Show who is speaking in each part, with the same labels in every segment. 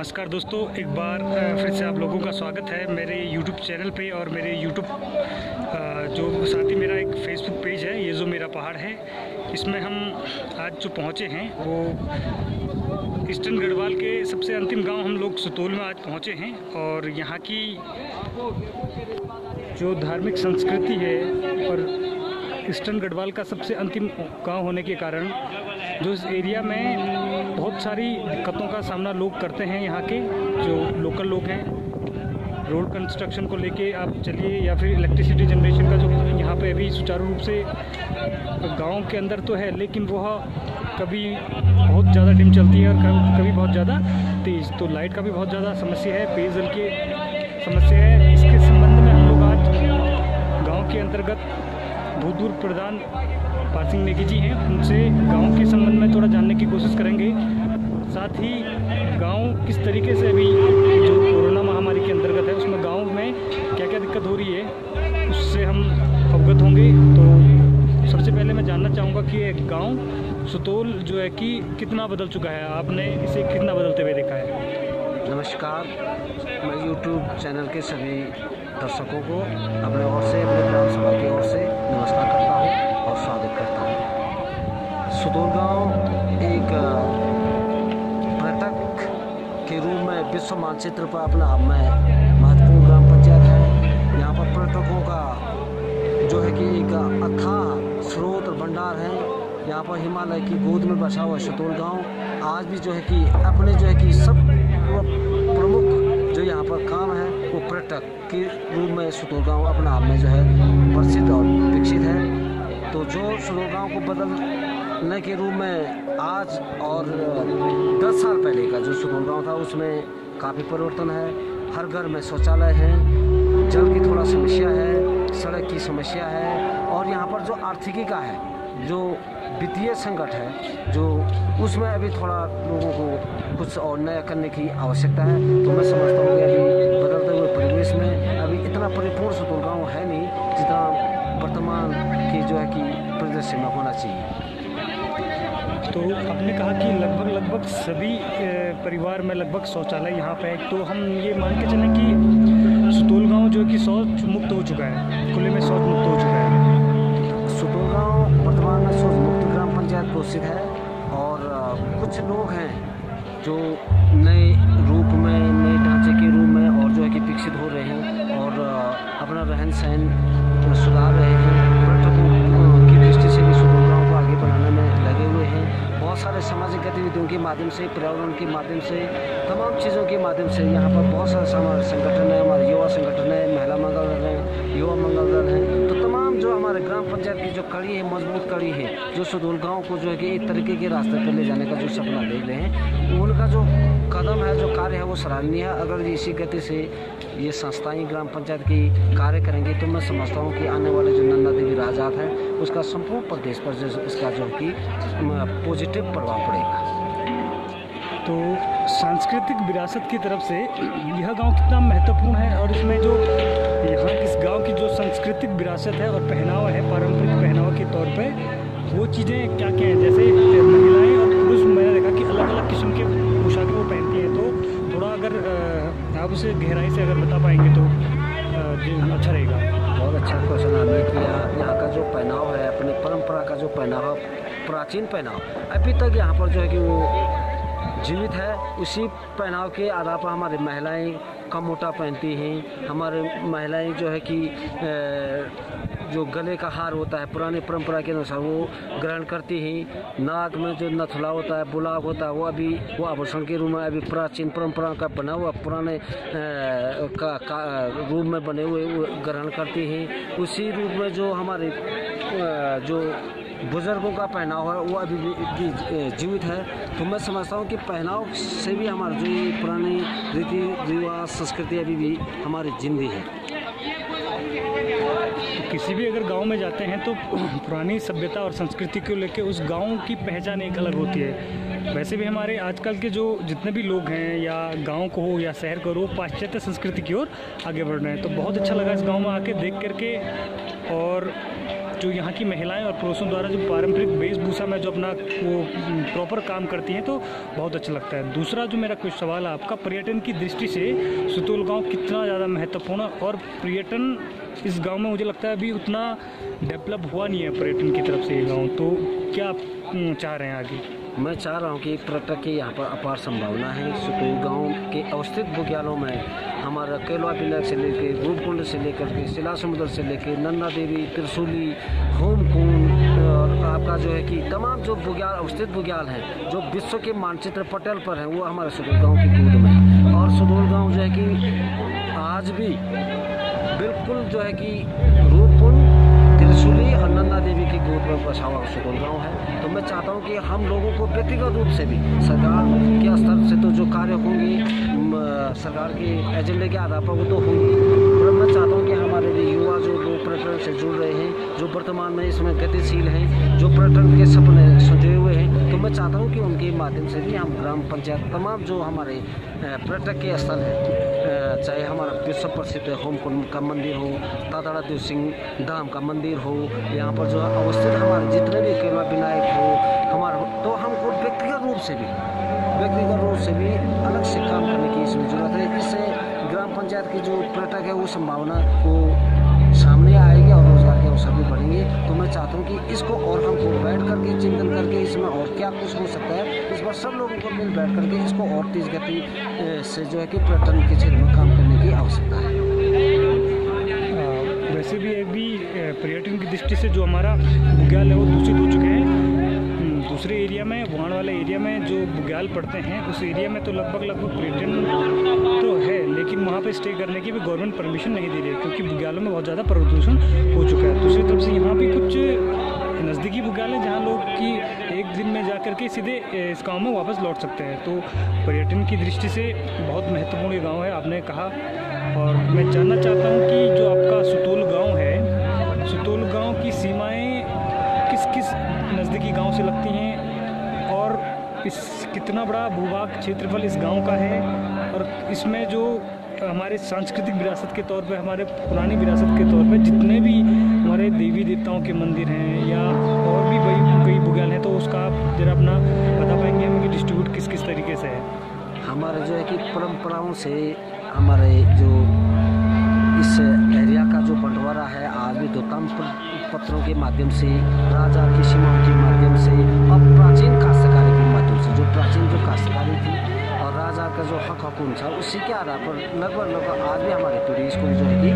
Speaker 1: नमस्कार दोस्तों, एक बार फिर से आप लोगों का स्वागत है मेरे YouTube चैनल पे और मेरे YouTube जो साथ ही मेरा एक Facebook पेज है, ये जो मेरा पहाड़ है, इसमें हम आज जो पहुँचे हैं वो ईस्टर्न गढ़वाल के सबसे अंतिम गांव हम लोग सुतोल में आज पहुँचे हैं। और यहाँ की जो धार्मिक संस्कृति है और ईस्टर्न गढ़वाल का सबसे अंतिम गांव होने के कारण जो इस एरिया में बहुत सारी दिक्कतों का सामना लोग करते हैं, यहाँ के जो लोकल लोग हैं, रोड कंस्ट्रक्शन को लेके आप चलिए या फिर इलेक्ट्रिसिटी जनरेशन का जो यहाँ पे अभी सुचारू रूप से गांव के अंदर तो है, लेकिन वह कभी बहुत ज़्यादा डिम चलती है और कभी बहुत ज़्यादा तेज़, तो लाइट का भी बहुत ज़्यादा समस्या है, पेयजल की समस्या है। इसके संबंध में हम लोग आज गाँव के अंतर्गत भूतपूर्व प्रधान पासिंग नेगी जी हैं, उनसे गांव के संबंध में थोड़ा जानने की कोशिश करेंगे। साथ ही गांव किस तरीके से अभी जो कोरोना महामारी के अंतर्गत है उसमें गांव में क्या क्या दिक्कत हो रही है उससे हम अवगत होंगे। तो सबसे पहले मैं जानना चाहूँगा कि ये गांव सुतोल जो है कि कितना बदल चुका है, आपने इसे कितना बदलते हुए देखा है?
Speaker 2: नमस्कार, मैं YouTube चैनल के सभी दर्शकों को अपने ओर से, अपने ग्राम सभा की ओर से नमस्कार करता हूँ और स्वागत करता हूँ। सुतोल गांव एक पर्यटक के रूप में विश्व मानचित्र पर अपने आप में महत्वपूर्ण ग्राम पंचायत है। यहाँ पर पर्यटकों का जो है कि एक अथाह स्रोत और भंडार है। यहाँ पर हिमालय की गोद में बसा हुआ सुतोल गांव आज भी जो है कि अपने जो है कि सब प्रमुख जो यहाँ पर काम है वो पर्यटक के रूप में सुतोल गांव अपने आप में जो है प्रसिद्ध और विकसित है। तो जो सुतोल गांव को बदलने के रूप में आज और 10 साल पहले का जो सुतोल गांव था उसमें काफ़ी परिवर्तन है। हर घर में शौचालय है, जल की थोड़ा समस्या है, सड़क की समस्या है और यहाँ पर जो आर्थिकी का है, जो वित्तीय संकट है, जो उसमें अभी थोड़ा लोगों को कुछ और नया करने की आवश्यकता है। तो मैं समझता हूँ कि अभी बदलते हुए परिवेश में अभी इतना परिपूर्ण सुतोल गाँव है नहीं जितना वर्तमान की जो है कि परिदृश्य में होना चाहिए।
Speaker 1: तो आपने कहा कि लगभग सभी परिवार में लगभग शौचालय यहाँ पे है, तो हम ये मान के चलें कि सुतोल गाँव जो है कि शौच मुक्त हो चुका है, खुले में शौच मुक्त हो चुका है।
Speaker 2: सुतोल गाँव वर्तमान में शौच मुक्त ग्राम पंचायत घोषित है और कुछ लोग हैं जो नए रूप में, नए ढांचे के रूप में और जो है कि विकसित हो रहे हैं और अपना रहन सहन सुधार रहे हैं। पर्यटकों की दृष्टि से भी सुतोल गाँव को आगे बढ़ाने में लगे हुए हैं। बहुत सारे सामाजिक गतिविधियों के माध्यम से, पर्यावरण के माध्यम से, तमाम चीज़ों के माध्यम से यहाँ पर बहुत सारे हमारे संगठन है, हमारे युवा संगठन है, महिला मंगल दल है, युवा मंगल दल है। तो तमाम जो हमारे ग्राम पंचायत की जो कड़ी है, मजबूत कड़ी है, जो सुतोल गाँव को जो है कि एक तरीके के रास्ते पर ले जाने का जो सपना देख रहे हैं, उनका जो कदम है, जो कार्य है वो सराहनीय है। अगर इसी गति से ये संस्थाएं ग्राम पंचायत की कार्य करेंगे तो मैं समझता हूँ कि आने वाले जो नंदा देवी राजात है उसका संपूर्ण प्रदेश पर जो इसका जो कि पॉजिटिव प्रभाव पड़ेगा।
Speaker 1: तो सांस्कृतिक विरासत की तरफ से यह गांव कितना महत्वपूर्ण है और इसमें जो यहाँ इस गांव की जो सांस्कृतिक विरासत है और पहनावा है, पारंपरिक पहनावा के तौर पे वो चीज़ें क्या क्या हैं? जैसे महिलाएं और पुरुष, मैंने देखा कि अलग अलग किस्म के पोशाकें वो पहनती हैं, तो थोड़ा अगर आप उसे गहराई से अगर बता पाएंगे तो अच्छा रहेगा।
Speaker 2: बहुत अच्छा क्वेश्चन आपने किया। यहाँ का जो पहनाव है, अपने परंपरा का जो पहनावा, प्राचीन पहनाव अभी तक यहाँ पर जो है कि वो जीवित है। उसी पहनाव के आधार पर हमारी महिलाएं कम मोटा पहनती हैं। हमारे महिलाएं जो है कि जो गले का हार होता है पुरानी परंपरा के अनुसार वो ग्रहण करती हैं। नाक में जो नथुला होता है, बुलाग होता है, वो अभी वो आभूषण के रूप में अभी प्राचीन परंपरा का बना हुआ पुराने का रूप में बने हुए ग्रहण करती हैं। उसी रूप में जो हमारे जो बुजुर्गों का पहनाव है वो अभी भी जीवित है। तो मैं समझता हूँ कि पहनाव से भी हमारी जो ये पुरानी रीति रिवाज संस्कृति अभी भी हमारी जिंदी है।
Speaker 1: तो किसी भी अगर गांव में जाते हैं तो पुरानी सभ्यता और संस्कृति को लेकर उस गांव की पहचान एक अलग होती है। वैसे भी हमारे आजकल के जो जितने भी लोग हैं या गांव को हो या शहर को हो, पाश्चात्य संस्कृति की ओर आगे बढ़ रहे हैं। तो बहुत अच्छा लगा इस गांव में आके देख करके। और जो यहाँ की महिलाएं और पुरुषों द्वारा जो पारंपरिक वेशभूषा में जो अपना वो प्रॉपर काम करती हैं, तो बहुत अच्छा लगता है। दूसरा जो मेरा कुछ सवाल है आपका, पर्यटन की दृष्टि से सुतोल गांव कितना ज़्यादा महत्वपूर्ण और पर्यटन इस गांव में मुझे लगता है अभी उतना डेवलप हुआ नहीं है पर्यटन की तरफ से ये गाँव, तो क्या आप चाह रहे हैं आगे?
Speaker 2: मैं चाह रहा हूँ कि पर्यटक की यहाँ पर अपार संभावना है। सुतोल गांव के अवस्थित बुग्यालों में हमारा केलवा विनायक से लेकर रूपकुंड से लेकर के शिला समुद्र से लेकर नन्दा देवी, त्रिशूली, होमकुंड और आपका जो है कि तमाम जो बुग्याल अवस्थित बुग्याल हैं जो विश्व के मानचित्र पटल पर हैं, वो हमारे सुतोल गाँव की गोद में है। और सुतोल गाँव जो है कि आज भी बिल्कुल जो है कि रूपकुंड, त्रिशूली और नंदा देवी की गोद में बसा हुआ सुतोल गाँव है। तो मैं चाहता हूँ कि हम लोगों को व्यक्तिगत रूप से भी सरकार के स्तर से तो जो कार्य होंगे सरकार के एजेंडे के आधार पर वो तो होंगे, पर मैं चाहता हूँ कि हमारे युवा जो लोग पर्यटन से जुड़ रहे हैं, जो वर्तमान में इसमें गतिशील हैं, जो पर्यटन के सपने सजे हुए हैं, तो मैं चाहता हूँ कि उनके माध्यम से भी हम ग्राम पंचायत तमाम जो हमारे पर्यटक के स्थल है, चाहे हमारा विश्व प्रसिद्ध होमकुंड का मंदिर हो, ताताड़ा देव सिंह धाम का मंदिर हो, यहाँ पर जो अवस्थित हमारे जितने भी केलवा विनायक हो हमारा, तो हमको व्यक्तिगत रूप से भी अलग से काम करने की इसमें जरूरत है। इससे ग्राम पंचायत की जो पर्यटक है वो संभावना को सामने आएगी और रोजगार के अवसर भी बढ़ेंगे। तो मैं चाहता हूँ कि इसको और हमको बैठ करके चिंतन करके इसमें और क्या कुछ हो सकता है, इस बार सब लोगों को मिल बैठ करके इसको और तेज गति से जो है कि पर्यटन के क्षेत्र में काम करने की आवश्यकता है।
Speaker 1: वैसे भी अभी पर्यटन की दृष्टि से जो हमारा बुग्याल है वो दूषित हो चुके हैं। दूसरे एरिया में, वहाँ वाले एरिया में जो बुग्याल पड़ते हैं उस एरिया में तो लगभग पर्यटन तो है, लेकिन वहाँ पे स्टे करने की भी गवर्नमेंट परमिशन नहीं दे रही है, क्योंकि बुग्यालों में बहुत ज़्यादा प्रदूषण हो चुका है। दूसरी तरफ से यहाँ भी कुछ नज़दीकी बुग्याल हैं जहाँ लोग कि एक दिन में जा कर के सीधे इस गाँव में वापस लौट सकते हैं। तो पर्यटन की दृष्टि से बहुत महत्वपूर्ण ये गाँव है, आपने कहा। और मैं जानना चाहता हूँ कि जो आपका सुतोल गाँव है, सुतोल गाँव की सीमाएँ किस किस नज़दीकी गांव से लगती हैं और इस कितना बड़ा भूभाग क्षेत्रफल इस गांव का है, और इसमें जो हमारे सांस्कृतिक विरासत के तौर पे, हमारे पुरानी विरासत के तौर पे जितने भी हमारे देवी देवताओं के मंदिर हैं या और भी कई बुग्याल हैं, तो उसका आप जरा अपना बता पाएंगे हमें कि डिस्ट्रीब्यूट किस किस तरीके से है?
Speaker 2: हमारे जो है कि परंपराओं से हमारे जो इस एरिया का जो बंटवारा है आज भी दो पत्रों के माध्यम से, राजा की सीमाओं के माध्यम से और प्राचीन काश्तकारी के माध्यम से, जो प्राचीन जो काश्तकारी थी और राजा का जो हक हकूम था, उसी के आधार पर लगभग आज भी हमारी पीढ़ी इसको जो है कि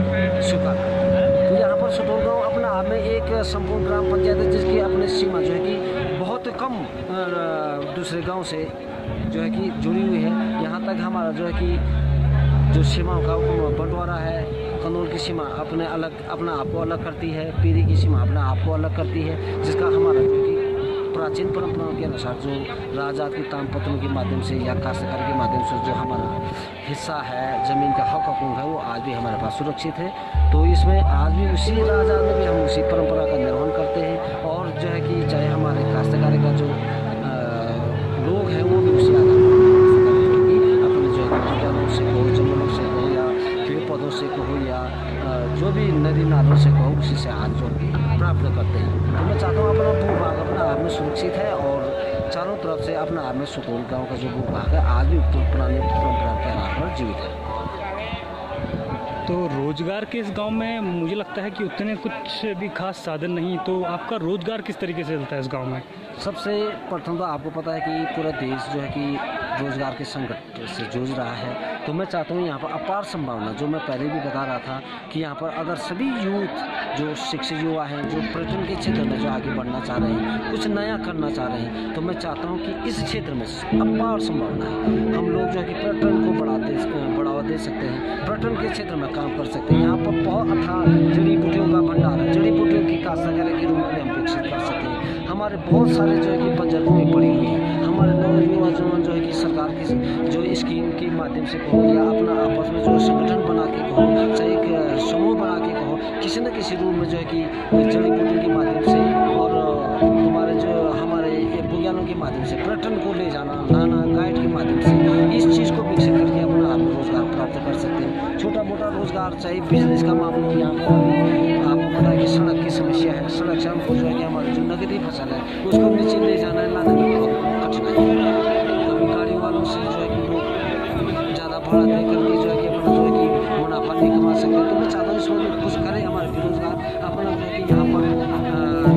Speaker 2: स्वीकार करती है। तो यहाँ पर सुतोल गाँव अपना आप में एक संपूर्ण ग्राम पंचायत है जिसकी अपनी सीमा जो है कि बहुत कम दूसरे गाँव से जो है कि जुड़ी हुई है। यहाँ तक हमारा जो है कि जो सीमाओं का बंटवारा है, कनौर की सीमा अपना आप को अलग करती है, पीरी की सीमा अपना आप को अलग करती है, जिसका हमारा जो कि प्राचीन परंपराओं के अनुसार जो राजा की तामपत्रों के माध्यम से या काश्तकार के माध्यम से जो हमारा हिस्सा है, ज़मीन का हक हकूक है, वो आज भी हमारे पास सुरक्षित है। तो इसमें आज भी उसी राजा में भी हम उसी परंपरा का निर्वहन करते हैं, और जो है कि चाहे हमारे काश्तकारी का जो लोग हैं वो भी उसी आधार पर अपने जो है से कहो, जंगलों से कहो या पेड़ पौधों से कहो या जो भी नदी नालों से कहो, उसी से आज जो प्राप्त करते हैं। तो मैं चाहता हूँ अपना भूभाग अपना आप में सुरक्षित है और चारों तरफ से अपना आप में सुतोल गाँव का जो भूभाग है आज भी पुरानी परंपरा के आधार पर जीवित है।
Speaker 1: तो रोजगार के इस गांव में मुझे लगता है कि उतने कुछ भी खास साधन नहीं, तो आपका रोजगार किस तरीके से चलता है इस गांव में?
Speaker 2: सबसे प्रथम तो आपको पता है कि पूरा देश जो है कि रोजगार के संकट से जूझ रहा है। तो मैं चाहता हूँ यहाँ पर अपार संभावना, जो मैं पहले भी बता रहा था कि यहाँ पर अगर सभी यूथ जो शिक्षित युवा हैं, जो पर्यटन के क्षेत्र में जो आगे बढ़ना चाह रहे हैं, कुछ नया करना चाह रहे हैं, तो मैं चाहता हूँ कि इस क्षेत्र में अपार संभावना है। हम लोग जो है कि पर्यटन को बढ़ावा दे सकते हैं, पर्यटन के क्षेत्र में काम कर सकते हैं। यहाँ पर बहुत अथाह जड़ी बूटियों का भंडार है, जड़ी बूटियों की काश्तकारी के रूप में हम विकसित कर सकते हैं। हमारे बहुत सारे जो है कि बंजर भूमि पड़ी हुई है, हमारे नौजवान जो है कि सरकार की जो स्कीम के माध्यम से कहो या अपना आपस में जो संगठन बना के कहो, चाहे एक समूह बना के कहो, किसी न किसी रूप में जो है कि जड़ी बूटियों के माध्यम से और हमारे बुग्यालों के माध्यम से पर्यटन को ले जाना, लाना, गाइड के माध्यम से इस चीज़ को विकसित करके अपना आप रोजगार प्राप्त कर सकते हैं। छोटा मोटा रोजगार, चाहे बिजनेस का मामला किया, आपको पता है है कि सड़क की समस्या है। सड़क से हमको जो है कि हमारी जो नगदी फसल है उसको नीचे ले जाना है, लाने में बहुत कठिनाई है। कभी गाड़ी वालों से जो है कि लोग ज़्यादा भाड़ा दे करके जो है कि अपना जो है कि मुनाफा नहीं कमा सकते। तो मैं चाहता हूँ इसमें भी कुछ करें हमारे बेरोजगार, अपना जो है कि यहाँ पर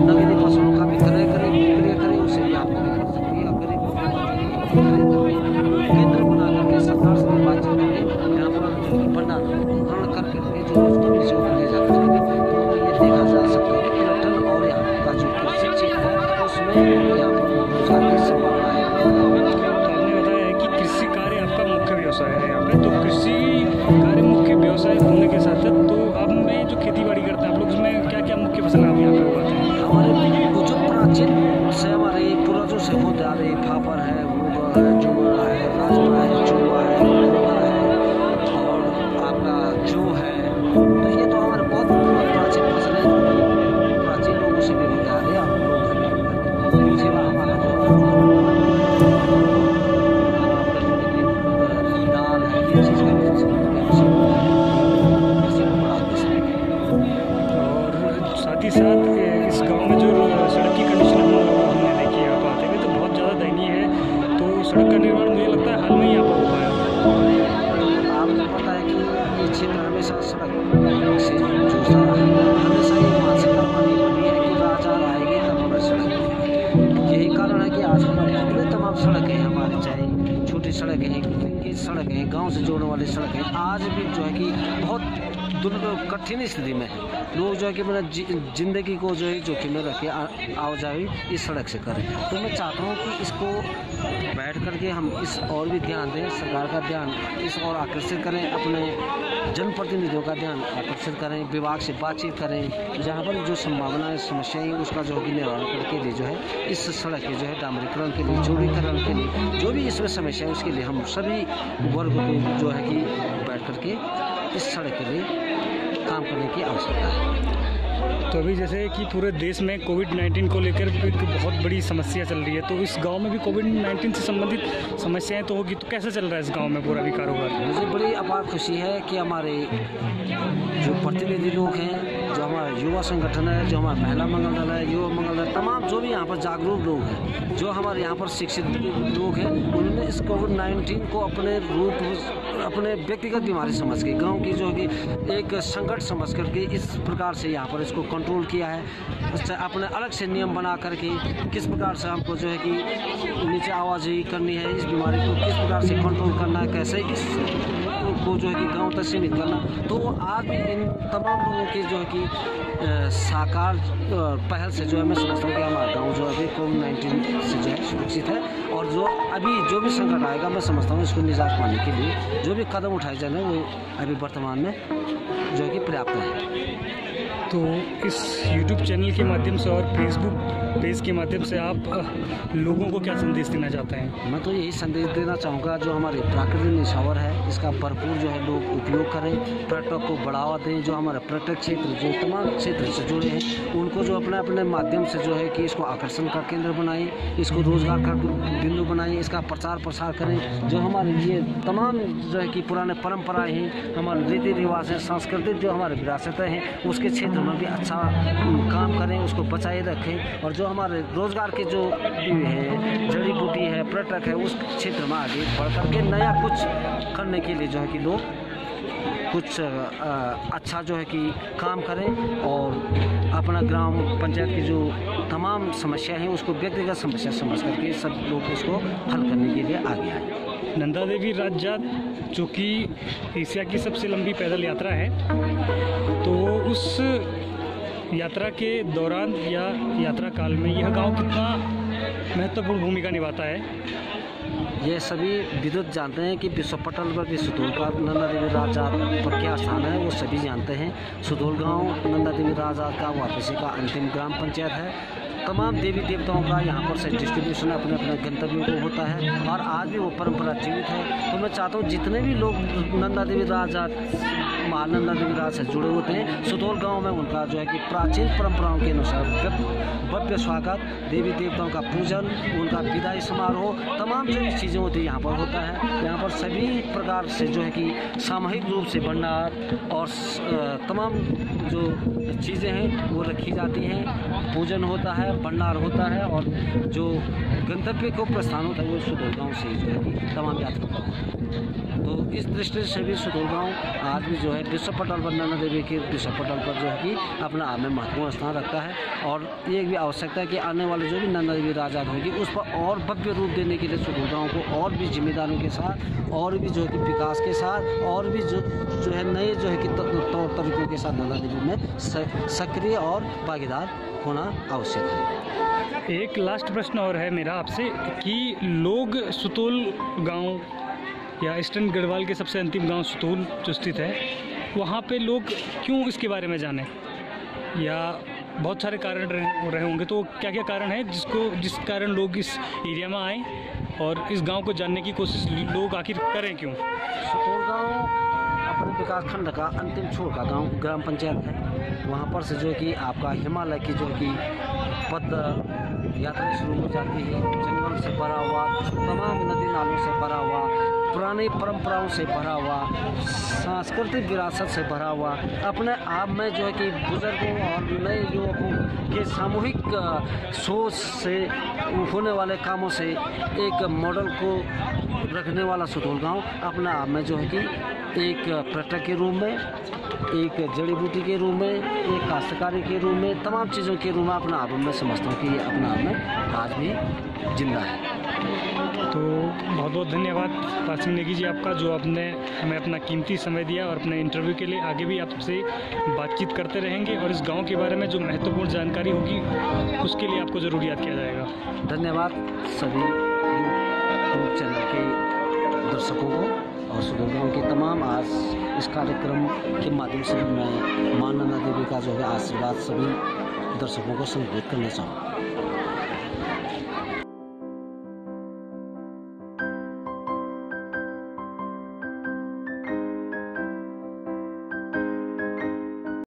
Speaker 2: नगदी फसलों का भी क्रय करें, विक्रय करें, उससे भी आमदनी कर सकती है। गरीबों को केंद्र बना करके सरकार से बातचीत करके यहाँ पर भंडारण कर करके जो उसको नीचे ऊपर ले जाकर तो ये देखा जा सकता है कि पर्यटन और यहाँ का जो कृषि क्षेत्र है उसमें यहाँ पर रोजगार की संभावना है।
Speaker 1: तो आपने बताया है कि कृषि कार्य आपका मुख्य व्यवसाय है यहाँ पे, तो कृषि कार्य मुख्य व्यवसाय होने के साथ साथ तो आप में जो खेती बाड़ी करते हैं आप लोग, उसमें क्या क्या मुख्य फसल आप यहाँ पे उगाते हैं?
Speaker 2: हमारे जो प्राचीन से हमारे पूर्वजों से होते आ रहे फाफर है, मूंग है, जुगड़ा है, राजमा है, चूड़ा है, मुनगा है और आपका जौ है। तो ये तो हमारे बहुत प्राचीन फसल है, प्राचीन लोगों से भी होते आ रहे आप लोग सेवा हमारा जो दाल है, ये चीज़ का
Speaker 1: और साथ ही साथ इस गांव में जो सड़क की कंडीशन हमने देखी है, आप आते हुए तो बहुत ज़्यादा दयनीय है। तो सड़क का निर्माण मुझे लगता है हाल में ही यहाँ पर हो पाया।
Speaker 2: आपको पता है कि ये क्षेत्र हमेशा सड़क से जूझता रहा है, हमेशा ये मानसिकता हमारी बनी है कि राजा आएगी तब हमारी सड़क। यही कारण है कि आज हमारे अपने तमाम सड़कें हैं, हमारे चाहे छोटी सड़कें हैं, की सड़कें हैं, गाँव से जोड़ने वाली सड़कें आज भी जो है कि बहुत कठिन स्थिति में है। लोग जो है कि मैंने जिंदगी को जो है जोखिम में रखे आवाजाही इस सड़क से करें। तो मैं चाहता हूँ कि इसको बैठ करके हम इस और भी ध्यान दें, सरकार का ध्यान इस और आकर्षित करें, अपने जनप्रतिनिधियों का ध्यान आकर्षित करें, विभाग से बातचीत करें, जहाँ पर जो संभावनाएं समस्याएं उसका जो है कि निवारण करके लिए जो है इस सड़क के जो है डामरीकरण के लिए, चौड़ीकरण के लिए, जो भी इसमें समस्या है उसके लिए हम सभी वर्ग को जो है कि बैठ करके इस सड़क के लिए काम करने की आवश्यकता है।
Speaker 1: तो अभी जैसे कि पूरे देश में कोविड-19 को लेकर एक बहुत बड़ी समस्या चल रही है, तो इस गांव में भी कोविड-19 से संबंधित समस्याएं तो होगी, तो कैसे चल रहा है इस गांव में पूरा भी कारोबार?
Speaker 2: मुझे बड़ी अपार खुशी है कि हमारे जो प्रतिनिधि लोग हैं, जो हमारा युवा संगठन है, जो हमारा महिला मंगल दल है, युवा मंगल दल, तमाम जो भी यहाँ पर जागरूक लोग हैं, जो हमारे यहाँ पर शिक्षित लोग हैं, उन्होंने इस कोविड-19 को अपने व्यक्तिगत बीमारी समझ के, गाँव की जो कि एक संकट समझ करके इस प्रकार से यहाँ पर इसको कंट्रोल किया है। उससे अपने अलग से नियम बना करके किस प्रकार से हमको जो है कि नीचे आवाजाही करनी है, इस बीमारी को किस प्रकार से कंट्रोल करना है, कैसे इस को जो है कि गांव तक सीमित करना। तो आज भी इन तमाम लोगों की जो है कि साकार पहल से जो है मैं समझता हूँ कि हमारा गाँव जो अभी कोविड-19 से जो है सुरक्षित है। और जो भी संकट आएगा मैं समझता हूँ इसको निजात पाने के लिए जो भी कदम उठाए जाने वो अभी वर्तमान में जो है कि पर्याप्त है।
Speaker 1: तो इस YouTube चैनल के माध्यम से और फेसबुक पेज के माध्यम से आप लोगों को क्या संदेश देना चाहते हैं?
Speaker 2: मैं तो यही संदेश देना चाहूँगा, जो हमारे प्राकृतिक निछावर है इसका भरपूर जो है लोग उपयोग करें, पर्यटक को बढ़ावा दें। जो हमारे पर्यटक क्षेत्र जो तमाम क्षेत्र से जुड़े हैं उनको जो अपने अपने माध्यम से जो है कि इसको आकर्षण का केंद्र बनाएं, इसको रोजगार का बिंदु बनाएं, इसका प्रचार प्रसार करें। जो हमारे ये तमाम जो है कि पुराने परंपराएँ हैं, हमारे रीति रिवाज हैं, सांस्कृतिक जो हमारे विरासतें हैं उसके क्षेत्र में भी अच्छा काम करें, उसको बचाए रखें। और जो हमारे रोजगार के जो है जड़ी बूटी है, पर्यटक है, उस क्षेत्र में आगे बढ़ करके नया कुछ करने के लिए जो है कि लोग कुछ अच्छा जो है कि काम करें और अपना ग्राम पंचायत की जो तमाम समस्या है उसको व्यक्तिगत समस्या समझ करके सब लोग उसको हल करने के लिए आगे आए।
Speaker 1: नंदा देवी राज जात जो कि एशिया की सबसे लंबी पैदल यात्रा है, तो उस यात्रा के दौरान या यात्रा काल में यह गांव कितना महत्वपूर्ण भूमिका निभाता है?
Speaker 2: ये सभी विद्युत जानते हैं कि विश्व पटल पर भी सुधोल का नंदा देवी राज जात पर क्या स्थान है, वो सभी जानते हैं। सुधोल गांव नंदा देवी राज जात का वापसी का अंतिम ग्राम पंचायत है। तमाम देवी देवताओं का यहाँ पर से डिस्ट्रीब्यूशन अपने अपने गंतव्यों को होता है और आज भी वो परंपरा जीवित है। तो मैं चाहता हूँ जितने भी लोग नंदा देवी राज जात महानंदा देवी राज से जुड़े होते हैं। सुतोल गांव में उनका जो है कि प्राचीन परंपराओं के अनुसार भव्य स्वागत, देवी देवताओं का पूजन, उनका विदाई समारोह, तमाम जो भी चीज़ें होती है यहाँ पर होता है। यहाँ पर सभी प्रकार से जो है कि सामूहिक रूप से भंडार और तमाम जो चीज़ें हैं वो रखी जाती हैं, पूजन होता है, भंडार होता है और जो गंतव्य को प्रस्थान होता है वो सुतोल गाँव से जो है कि तमाम यात्रा का होता है। तो इस दृष्टि से भी सुतोल गाँव आज भी जो है विश्व पटल पर नंदा देवी के विश्व पटल पर जो है कि अपना आप में महत्वपूर्ण स्थान रखता है। और ये भी आवश्यकता है कि आने वाले जो भी नंदा देवी राजा होगी उस पर और भव्य रूप देने के लिए सुतोल गाँव को और भी जिम्मेदारियों के साथ और भी जो है कि विकास के साथ और भी जो है नए जो है कि तौर तरीकों के साथ नंदा देवी में सक्रिय और भागीदार होना आवश्यक है।
Speaker 1: एक लास्ट प्रश्न और है मेरा आपसे कि लोग सुतोल गांव या ईस्टर्न गढ़वाल के सबसे अंतिम गांव सुतोल जो स्थित है वहां पे लोग क्यों इसके बारे में जाने, या बहुत सारे कारण रहे होंगे, तो क्या क्या कारण है जिस कारण लोग इस एरिया में आए और इस गांव को जानने की कोशिश लोग आखिर करें क्यों?
Speaker 2: सुतोल गाँव अपने विकास खंड का अंतिम छोर का गांव ग्राम पंचायत है। वहां पर से जो है कि आपका हिमालय की जो कि पद यात्रा शुरू हो जाती है, जंगल से भरा हुआ, तमाम नदी नालों से भरा हुआ, पुरानी परंपराओं से भरा हुआ, सांस्कृतिक विरासत से भरा हुआ, अपने आप में जो है कि बुजुर्गों और नए युवकों के सामूहिक सोच से होने वाले कामों से एक मॉडल को रखने वाला सुतोल गांव अपने आप में जो है कि एक पर्यटक के रूप में, एक जड़ी बूटी के रूप में, एक काश्तकारी के रूप में, तमाम चीज़ों के रूप में अपना आप में समझता हूँ कि ये अपना आप में आज भी जिंदा है।
Speaker 1: तो बहुत बहुत धन्यवाद पासिंग नेगी जी आपका, जो आपने हमें अपना कीमती समय दिया और अपने इंटरव्यू के लिए आगे भी आपसे बातचीत करते रहेंगे और इस गांव के बारे में जो महत्वपूर्ण जानकारी होगी उसके लिए आपको ज़रूर याद किया जाएगा।
Speaker 2: धन्यवाद सभी यूट्यूब चैनल के दर्शकों को और सुतोल गाँव के तमाम आज इस कार्यक्रम के माध्यम से मैं मां नंदा देवी का जो है आशीर्वाद सभी दर्शकों को संबोधित करना चाहूँ।